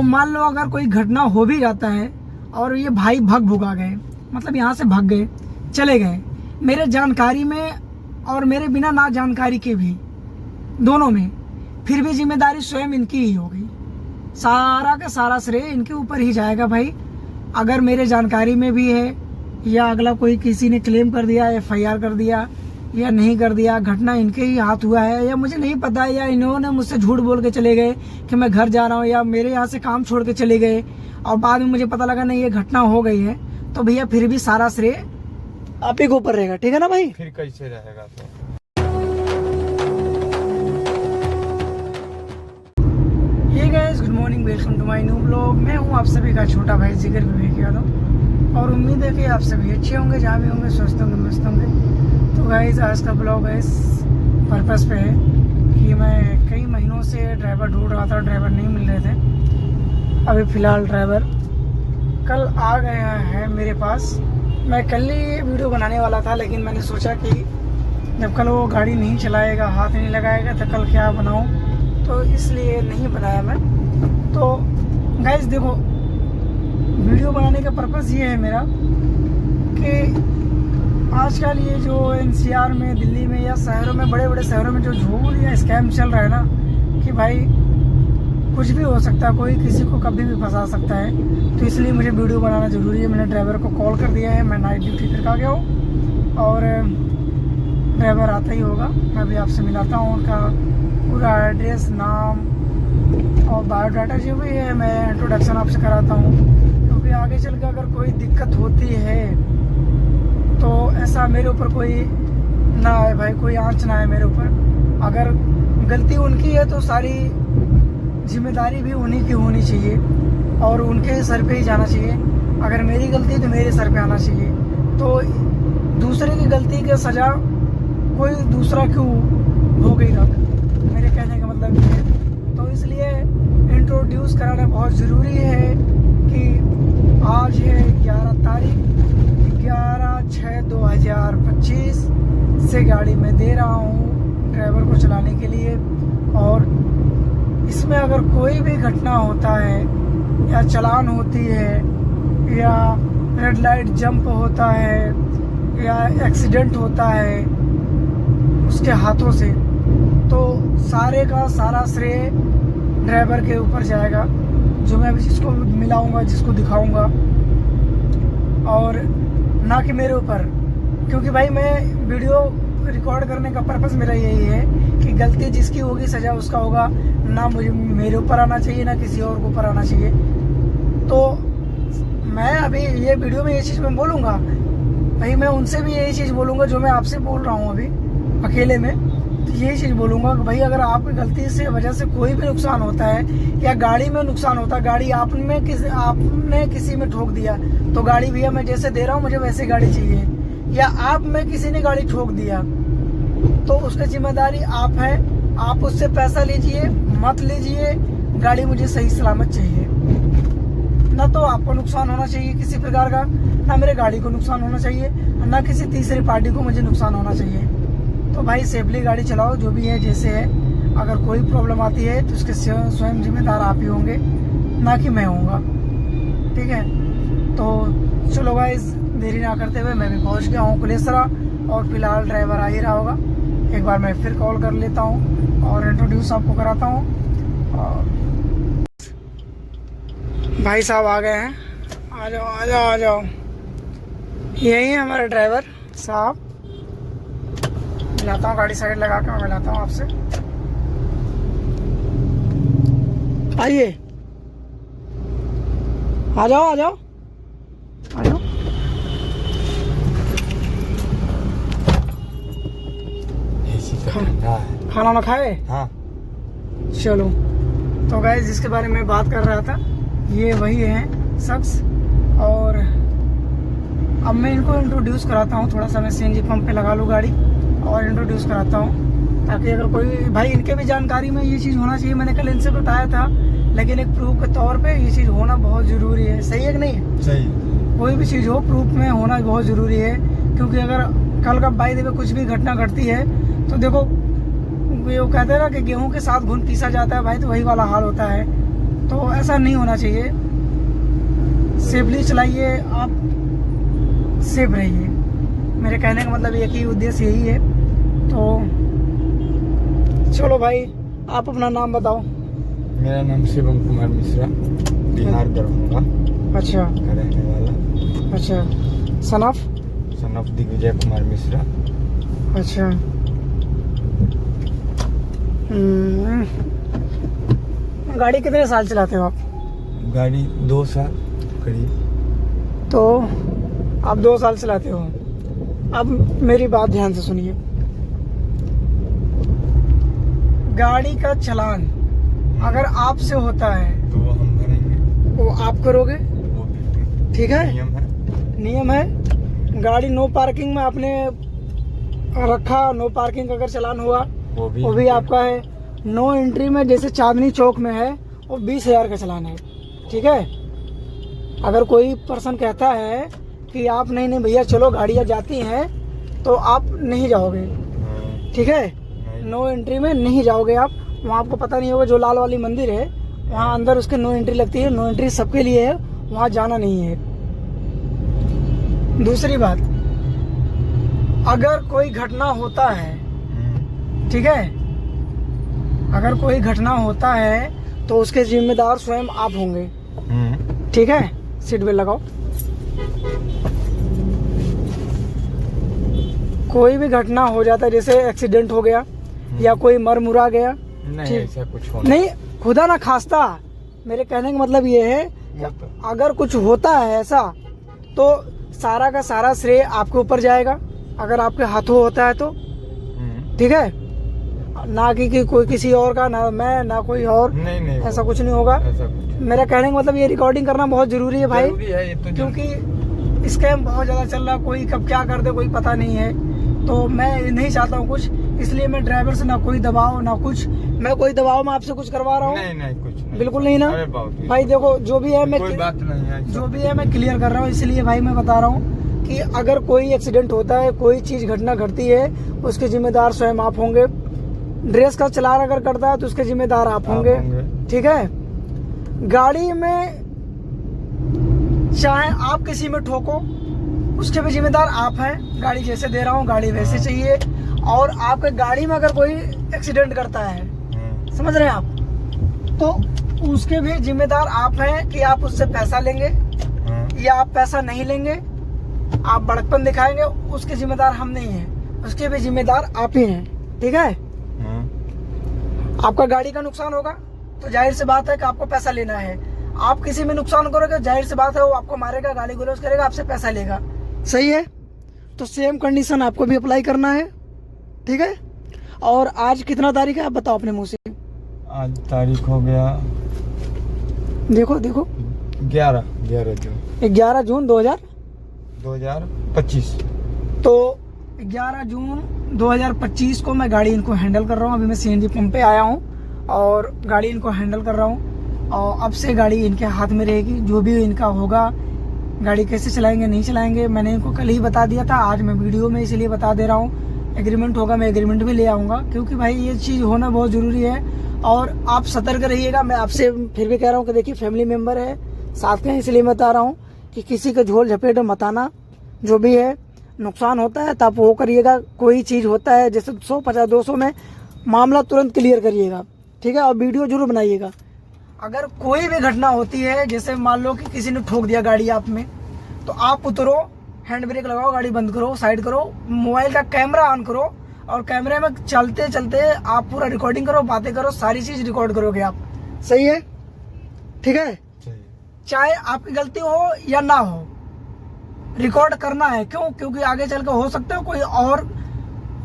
मान लो अगर कोई घटना हो भी जाता है और ये भाई भुगा गए, मतलब यहाँ से भाग गए, चले गए, मेरे जानकारी में और मेरे बिना ना जानकारी के भी, दोनों में, फिर भी जिम्मेदारी स्वयं इनकी ही होगी। सारा का सारा श्रेय इनके ऊपर ही जाएगा भाई। अगर मेरे जानकारी में भी है या अगला कोई किसी ने क्लेम कर दिया, FIR कर दिया या नहीं कर दिया, घटना इनके ही हाथ हुआ है या मुझे नहीं पता, या इन्होंने मुझसे झूठ बोल के चले गए कि मैं घर जा रहा हूँ, या मेरे यहाँ से काम छोड़ के चले गए और बाद में मुझे पता लगा नहीं ये घटना हो गई है, तो भैया फिर भी सारा श्रेय आप ही के ऊपर रहेगा। ठीक है ना भाई? फिर कैसे रहेगा? तो hey guys, good morning, welcome to my new blog. मैं हूँ आप सभी का छोटा भाई जिगर विवेक यादव और उम्मीद है कि आप सभी अच्छे होंगे, जहाँ भी होंगे स्वस्थ होंगे, मस्त होंगे। तो गाइस आज का ब्लॉग इस पर्पस पे है कि मैं कई महीनों से ड्राइवर ढूंढ रहा था, ड्राइवर नहीं मिल रहे थे। अभी फ़िलहाल ड्राइवर कल आ गया है मेरे पास। मैं कल ही वीडियो बनाने वाला था, लेकिन मैंने सोचा कि जब कल वो गाड़ी नहीं चलाएगा, हाथ नहीं लगाएगा, तो कल क्या बनाऊं, तो इसलिए नहीं बनाया मैं। तो गाइस देखो, वीडियो बनाने का पर्पस ये है मेरा कि आजकल ये जो NCR में, दिल्ली में या शहरों में, बड़े बड़े शहरों में जो झूठ या स्कैम चल रहा है ना, कि भाई कुछ भी हो सकता है, कोई किसी को कभी भी फंसा सकता है, तो इसलिए मुझे वीडियो बनाना ज़रूरी है। मैंने ड्राइवर को कॉल कर दिया है, मैं नाइट ड्यूटी करके आ गया हूँ और ड्राइवर आता ही होगा। मैं भी आपसे मिलाता हूँ, उनका पूरा एड्रेस, नाम और बायोडाटा जो भी है मैं इंट्रोडक्शन आपसे कराता हूँ, क्योंकि आगे चल के अगर कोई दिक्कत होती है तो ऐसा मेरे ऊपर कोई ना आए भाई, कोई आँच ना आए मेरे ऊपर। अगर गलती उनकी है तो सारी जिम्मेदारी भी उन्हीं की होनी चाहिए और उनके सर पे ही जाना चाहिए। अगर मेरी गलती है तो मेरे सर पे आना चाहिए। तो दूसरे की गलती का सज़ा कोई दूसरा क्यों भोगेगा, मेरे कहने का मतलब ये है। तो इसलिए इंट्रोड्यूस कराना बहुत ज़रूरी है कि आज है 11 तारीख, 11/6/2025 से गाड़ी में दे रहा हूँ ड्राइवर को चलाने के लिए। और इसमें अगर कोई भी घटना होता है या चालान होती है या रेड लाइट जंप होता है या एक्सीडेंट होता है उसके हाथों से, तो सारे का सारा श्रेय ड्राइवर के ऊपर जाएगा, जो मैं अभी जिसको मिलाऊंगा, जिसको दिखाऊंगा, और ना कि मेरे ऊपर। क्योंकि भाई मैं वीडियो रिकॉर्ड करने का पर्पस मेरा यही है कि गलती जिसकी होगी सज़ा उसका होगा, ना मुझे मेरे ऊपर आना चाहिए, ना किसी और के ऊपर आना चाहिए। तो मैं अभी ये वीडियो में ये चीज़ मैं बोलूँगा भाई, मैं उनसे भी यही चीज़ बोलूँगा जो मैं आपसे बोल रहा हूँ अभी अकेले में। तो यही चीज़ बोलूँगा कि भाई अगर आपकी गलती से वजह से कोई भी नुकसान होता है या गाड़ी में नुकसान होता है, गाड़ी आपने किसी में ठोक दिया, तो गाड़ी भैया मैं जैसे दे रहा हूँ मुझे वैसे गाड़ी चाहिए, या आप में किसी ने गाड़ी ठोक दिया तो उसका जिम्मेदारी आप है। आप उससे पैसा लीजिए मत लीजिए, गाड़ी मुझे सही सलामत चाहिए। ना तो आपको नुकसान होना चाहिए किसी प्रकार का, ना मेरे गाड़ी को नुकसान होना चाहिए, ना किसी तीसरी पार्टी को मुझे नुकसान होना चाहिए। तो भाई सेफली गाड़ी चलाओ, जो भी है जैसे है। अगर कोई प्रॉब्लम आती है तो उसके स्वयं जिम्मेदार आप ही होंगे, ना कि मैं होऊंगा। ठीक है, तो चलो गाइस, देरी ना करते हुए मैं भी पहुंच गया हूँ कुलेसरा और फिलहाल ड्राइवर आ ही रहा होगा। एक बार मैं फिर कॉल कर लेता हूँ और इंट्रोड्यूस आपको कराता हूँ। और भाई साहब आ गए हैं, आ जाओ आ जाओ आ जाओ। यही है हमारे ड्राइवर साहब। मिलाता हूँ, गाड़ी साइड लगा कर मैं मिलाता हूँ आपसे। आइए, आ जाओ आ जाओ आ जाओ। खाना ना खाए? हाँ चलो। तो गाइस जिसके बारे में बात कर रहा था ये वही है शख्स, और अब मैं इनको इंट्रोड्यूस कराता हूँ। थोड़ा सा मैं CNG पंप पे लगा लूँ गाड़ी और इंट्रोड्यूस कराता हूँ, ताकि अगर कोई भाई, इनके भी जानकारी में ये चीज़ होना चाहिए। मैंने कल इनसे बताया था, लेकिन एक प्रूफ के तौर पे ये चीज़ होना बहुत ज़रूरी है। सही है कि नहीं? सही। कोई भी चीज़ हो प्रूफ में होना बहुत ज़रूरी है, क्योंकि अगर कल का बाई द वे कुछ भी घटना घटती है तो देखो, वो कहते हैं ना कि गेहूं के साथ घुन पीसा जाता है भाई, तो वही वाला हाल होता है। तो ऐसा नहीं होना चाहिए। सेफली चलाइए, आप सेफ रहिए। मेरे कहने का मतलब एक ही उद्देश्य यही है। तो चलो भाई, आप अपना नाम बताओ। मेरा नाम शिवम कुमार मिश्रा, बिहार दरभंगा अच्छा का रहने वाला। अच्छा। सनफ दिग्विजय कुमार मिश्रा। अच्छा। गाड़ी कितने साल चलाते हो आप? गाड़ी 2 साल करीब। तो आप 2 साल चलाते हो। अब मेरी बात ध्यान से सुनिए। गाड़ी का चालान अगर आपसे होता है तो वो हम भरेंगे, वो आप करोगे, वो भी ठीक है? नियम है। गाड़ी नो पार्किंग में आपने रखा, नो पार्किंग का अगर चालान हुआ वो भी आपका है। नो एंट्री में जैसे चांदनी चौक में है वो 20,000 का चालान है, ठीक है? अगर कोई पर्सन कहता है कि आप नहीं भैया चलो गाड़ियाँ जाती हैं, तो आप नहीं जाओगे, ठीक है? नो एंट्री में नहीं जाओगे आप। वहाँ आपको पता नहीं होगा, जो लाल वाली मंदिर है वहाँ अंदर उसके नो एंट्री लगती है। नो एंट्री सबके लिए है, वहाँ जाना नहीं है। दूसरी बात, अगर कोई घटना होता है, ठीक है, अगर कोई घटना होता है तो उसके जिम्मेदार स्वयं आप होंगे, ठीक है? सीट बेल्ट लगाओ। कोई भी घटना हो जाता है, जैसे एक्सीडेंट हो गया या कोई मर मुरा गया, नहीं ऐसा कुछ होना नहीं, खुदा ना खास्ता। मेरे कहने का मतलब ये है कि अगर कुछ होता है ऐसा, तो सारा का सारा श्रेय आपके ऊपर जाएगा, अगर आपके हाथों होता है तो, ठीक है? ना कि कोई किसी और का, ना मैं ना कोई और, नहीं ऐसा कुछ नहीं होगा। मेरा कहने का मतलब ये रिकॉर्डिंग करना बहुत जरूरी है भाई, क्योंकि स्कैम बहुत ज्यादा चल रहा है। कोई कब क्या कर दे कोई पता नहीं है। तो मैं नहीं चाहता हूँ कुछ, इसलिए मैं ड्राइवर से ना कोई दबाव ना कुछ, मैं कोई दबाव में आपसे कुछ करवा रहा हूँ, नहीं कुछ नहीं, बिल्कुल नहीं ना भाई। देखो जो भी है मैं कोई बात नहीं है, जो भी है मैं क्लियर कर रहा हूँ। इसलिए भाई मैं बता रहा हूँ कि अगर कोई एक्सीडेंट होता है, कोई चीज घटना घटती है, उसके जिम्मेदार स्वयं आप होंगे। ड्रेस का चालान अगर करता है तो उसके जिम्मेदार आप होंगे, ठीक है? गाड़ी में चाहे आप किसी में ठोको, उसके भी जिम्मेदार आप हैं। गाड़ी जैसे दे रहा हूँ गाड़ी वैसे चाहिए। और आपके गाड़ी में अगर कोई एक्सीडेंट करता है, समझ रहे हैं आप, तो उसके भी जिम्मेदार आप हैं कि आप उससे पैसा लेंगे या आप पैसा नहीं लेंगे, आप बड़कपन दिखाएंगे, उसके जिम्मेदार हम नहीं हैं, उसके भी जिम्मेदार आप ही हैं, ठीक है? आपका गाड़ी का नुकसान होगा तो जाहिर सी बात है कि आपको पैसा लेना है। आप किसी में नुकसान करोगे, जाहिर सी बात है वो आपको मारेगा, गाली गलौज करेगा, आपसे पैसा लेगा, सही है? तो सेम कंडीशन आपको भी अप्लाई करना है, ठीक है? और आज कितना तारीख है आप बताओ अपने मुंह से। आज तारीख हो गया, देखो 11 जून 2025। तो 11 जून 2025 को मैं गाड़ी इनको हैंडल कर रहा हूँ। अभी मैं सीएनजी पंप पे आया हूँ और गाड़ी इनको हैंडल कर रहा हूँ, और अब से गाड़ी इनके हाथ में रहेगी। जो भी इनका होगा, गाड़ी कैसे चलाएंगे नहीं चलाएंगे, मैंने इनको कल ही बता दिया था, आज मैं वीडियो में इसलिए बता दे रहा हूँ। एग्रीमेंट होगा, मैं एग्रीमेंट भी ले आऊँगा, क्योंकि भाई ये चीज़ होना बहुत ज़रूरी है। और आप सतर्क रहिएगा। मैं आपसे फिर भी कह रहा हूँ कि देखिए फैमिली मेम्बर है साथ में, इसलिए बता रहा हूँ कि किसी का झोल झपेट मत आना। जो भी है नुकसान होता है तो आप वो करिएगा। कोई चीज़ होता है जैसे 100, 50, 200 में मामला तुरंत क्लियर करिएगा, ठीक है? और वीडियो जरूर बनाइएगा। अगर कोई भी घटना होती है, जैसे मान लो कि किसी ने ठोक दिया गाड़ी आप में, तो आप उतरो, हैंड ब्रेक लगाओ, गाड़ी बंद करो, साइड करो, मोबाइल का कैमरा ऑन करो, और कैमरे में चलते चलते आप पूरा रिकॉर्डिंग करो, बातें करो, सारी चीज रिकॉर्ड करोगे आप, सही है? ठीक है? चाहे आपकी गलती हो या ना हो, रिकॉर्ड करना है। क्यों? क्योंकि आगे चल के हो सकता है कोई और,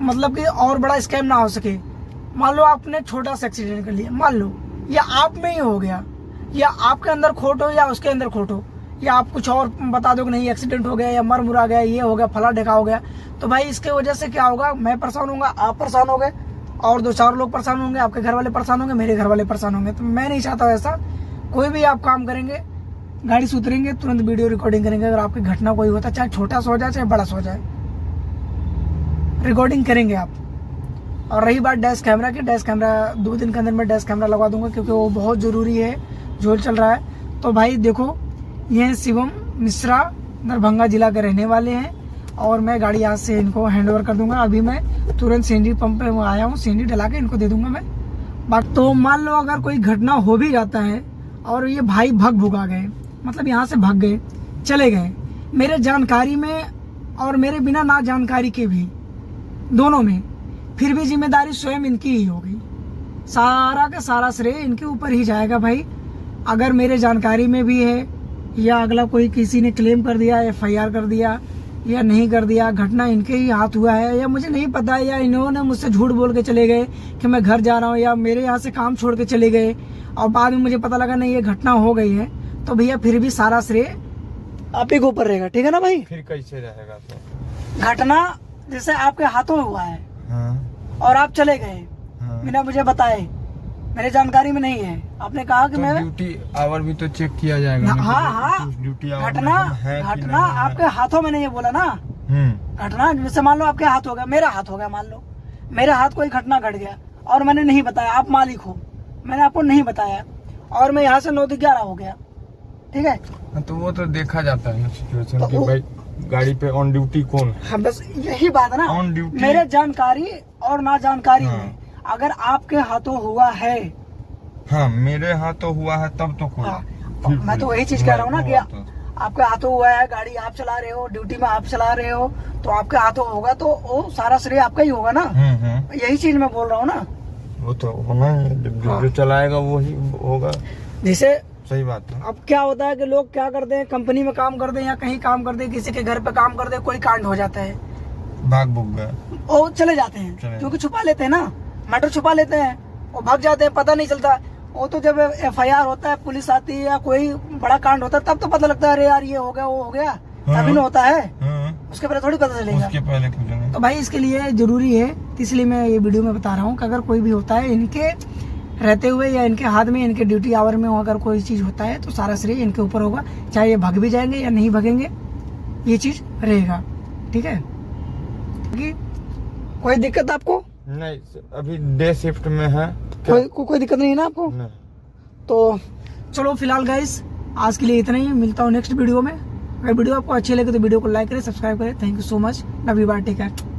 मतलब कि और बड़ा स्कैम ना हो सके। मान लो आपने छोटा सा एक्सीडेंट कर लिया, मान लो, या आप में ही हो गया, या आपके अंदर खोट हो या उसके अंदर खोट हो, या आप कुछ और बता दो कि नहीं एक्सीडेंट हो गया या मर मुरा गया, ये हो गया, फला ढका हो गया, तो भाई इसके वजह से क्या होगा? मैं परेशान होऊंगा, आप परेशान होंगे, और 2-4 लोग परेशान होंगे, आपके घर वाले परेशान होंगे, मेरे घर वाले परेशान होंगे। तो मैं नहीं चाहता ऐसा। कोई भी आप काम करेंगे, गाड़ी से उतरेंगे तुरंत वीडियो रिकॉर्डिंग करेंगे। अगर आपकी घटना कोई होता है, चाहे छोटा सा हो जाए चाहे बड़ा सा हो जाए, रिकॉर्डिंग करेंगे आप। और रही बात डैश कैमरा की, डैश कैमरा 2 दिन के अंदर मैं डैश कैमरा लगवा दूंगा, क्योंकि वो बहुत ज़रूरी है। झोल चल रहा है। तो भाई देखो, ये शिवम मिश्रा दरभंगा जिला के रहने वाले हैं और मैं गाड़ी यहाँ से इनको हैंड ओवर कर दूंगा। अभी मैं तुरंत सीएनजी पंप पे आया हूँ, सीएनजी डला के इनको दे दूंगा मैं। बाकी तो मान लो अगर कोई घटना हो भी जाता है और ये भाई भगा गए, मतलब यहाँ से भाग गए, चले गए मेरे जानकारी में और मेरे बिना ना जानकारी के भी, दोनों में, फिर भी जिम्मेदारी स्वयं इनकी ही होगी। सारा का सारा श्रेय इनके ऊपर ही जाएगा भाई। अगर मेरे जानकारी में भी है या अगला कोई किसी ने क्लेम कर दिया, FIR कर दिया या नहीं कर दिया, घटना इनके ही हाथ हुआ है या मुझे नहीं पता, या इन्होंने मुझसे झूठ बोल के चले गए कि मैं घर जा रहा हूँ, या मेरे यहाँ से काम छोड़ के चले गए और बाद में मुझे पता लगा नहीं ये घटना हो गई है, तो भैया फिर भी सारा श्रेय आप ही के ऊपर रहेगा। ठीक है ना भाई? फिर कैसे रहेगा? तो घटना जैसे आपके हाथों में हुआ है हाँ, और आप चले गए हाँ। बिना मुझे बताए, मेरे जानकारी में नहीं है, आपने कहा कि तो मैं ड्यूटी आवर भी तो चेक किया जाएगा ना। हाँ, ड्यूटी आवर घटना है कि घटना नहीं है। आपके हाथों में नहीं है बोला ना। घटना जैसे मान लो आपके हाथ हो गया, मेरा हाथ हो गया, मान लो मेरे हाथ कोई घटना घट गया और मैंने नहीं बताया, आप मालिक हो, मैंने आपको नहीं बताया और मैं यहाँ से 9 से 11 हो गया, ठीक है? तो वो तो देखा जाता है ना सिचुएशन तो कि भाई गाड़ी पे ऑन ड्यूटी कौन है। हाँ, बस यही बात है ना। ऑन ड्यूटी मेरे जानकारी और ना जानकारी हाँ। में अगर आपके हाथों हुआ है, हाँ मेरे हाथों हुआ है तब तो कोई। हाँ, मैं तो वही चीज कह रहा हूँ ना कि आपके हाथों हुआ है, गाड़ी आप चला रहे हो, ड्यूटी में आप चला रहे हो, तो आपके हाथों होगा तो वो सारा श्रेय आपका ही होगा ना। यही चीज मैं बोल रहा हूँ ना। वो तो होना है, जो चलाएगा वो ही होगा। जैसे सही बात है। अब क्या होता है कि लोग क्या करते हैं, कंपनी में काम करते हैं या कहीं काम करते हैं, किसी के घर पे काम करते हैं, कोई कांड हो जाता है, भाग भुग गए, वो चले जाते हैं क्योंकि छुपा लेते हैं ना, मैटर छुपा लेते हैं, वो भाग जाते हैं, पता नहीं चलता। वो तो जब FIR होता है, पुलिस आती है या कोई बड़ा कांड होता है, तब तो पता लगता है अरे यार ये हो गया वो हो गया, तभी ना होता है। उसके पहले थोड़ी पता चलेगा। उसके पहले कुछ नहीं। तो भाई इसके लिए जरूरी है, इसलिए मैं ये वीडियो में बता रहा हूँ कि अगर कोई भी होता है इनके रहते हुए या इनके हाथ में, इनके ड्यूटी आवर में अगर कोई चीज होता है तो सारा श्रेय इनके ऊपर होगा, चाहे ये भाग भी जाएंगे या नहीं भागेंगे, ये चीज रहेगा। ठीक है? कोई दिक्कत आपको? नहीं, अभी डे शिफ्ट में है। कोई दिक्कत नहीं है ना आपको? नहीं। तो चलो फिलहाल गाइस आज के लिए इतना ही, मिलता हूँ नेक्स्ट वीडियो में। अगर वीडियो आपको अच्छी लगे तो वीडियो को लाइक करें, सब्सक्राइब करें। Thank you so much, love you, bye, take care.